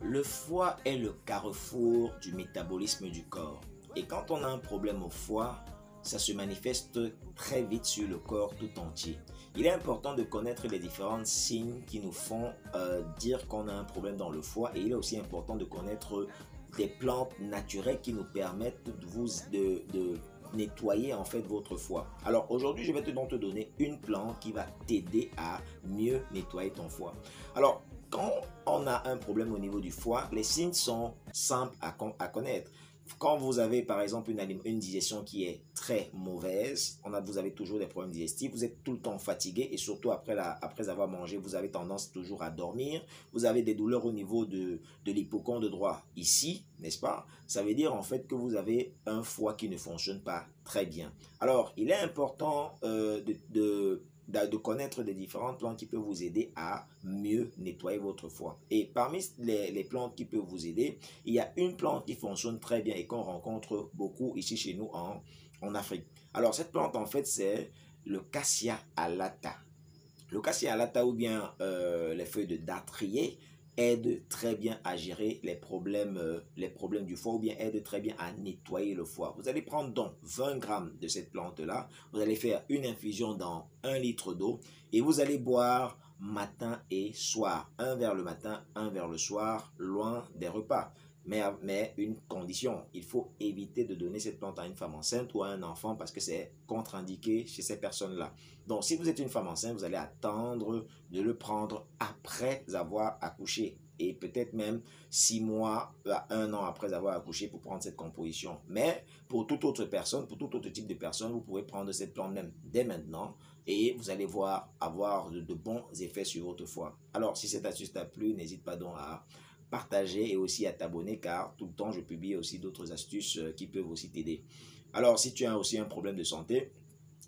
Le foie est le carrefour du métabolisme du corps. Et quand on a un problème au foie, ça se manifeste très vite sur le corps tout entier. Il est important de connaître les différents signes qui nous font dire qu'on a un problème dans le foie, et il est aussi important de connaître des plantes naturelles qui nous permettent de nettoyer en fait votre foie. Alors aujourd'hui, je vais donc te donner une plante qui va t'aider à mieux nettoyer ton foie. Alors, quand on a un problème au niveau du foie, les signes sont simples à connaître. Quand vous avez par exemple une digestion qui est très mauvaise, vous avez toujours des problèmes digestifs, vous êtes tout le temps fatigué et surtout après avoir mangé, vous avez tendance toujours à dormir, vous avez des douleurs au niveau de l'hypocondre droit ici, n'est-ce pas? Ça veut dire en fait que vous avez un foie qui ne fonctionne pas très bien. Alors, il est important de connaître des différentes plantes qui peuvent vous aider à mieux nettoyer votre foie. Et parmi les plantes qui peuvent vous aider, il y a une plante qui fonctionne très bien et qu'on rencontre beaucoup ici chez nous en Afrique. Alors cette plante en fait c'est le Cassia alata. Le Cassia alata ou bien les feuilles de dartrier aide très bien à gérer les problèmes du foie ou bien aide très bien à nettoyer le foie. Vous allez prendre donc 20 grammes de cette plante-là, vous allez faire une infusion dans 1 litre d'eau et vous allez boire matin et soir. Un verre le matin, un verre le soir, loin des repas. Mais une condition, il faut éviter de donner cette plante à une femme enceinte ou à un enfant parce que c'est contre-indiqué chez ces personnes-là. Donc, si vous êtes une femme enceinte, vous allez attendre de le prendre après avoir accouché et peut-être même 6 mois à 1 an après avoir accouché pour prendre cette composition. Mais pour toute autre personne, pour tout autre type de personne, vous pouvez prendre cette plante même dès maintenant et vous allez avoir de bons effets sur votre foie. Alors, si cette astuce t'a plu, n'hésite pas donc à partager et aussi à t'abonner car tout le temps je publie aussi d'autres astuces qui peuvent aussi t'aider. Alors si tu as aussi un problème de santé,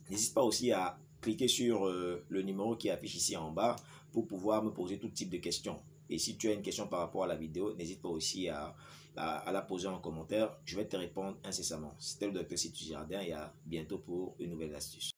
n'hésite pas aussi à cliquer sur le numéro qui affiche ici en bas pour pouvoir me poser tout type de questions. Et si tu as une question par rapport à la vidéo, n'hésite pas aussi à la poser en commentaire. Je vais te répondre incessamment. C'était le Dr Situ Girardin et à bientôt pour une nouvelle astuce.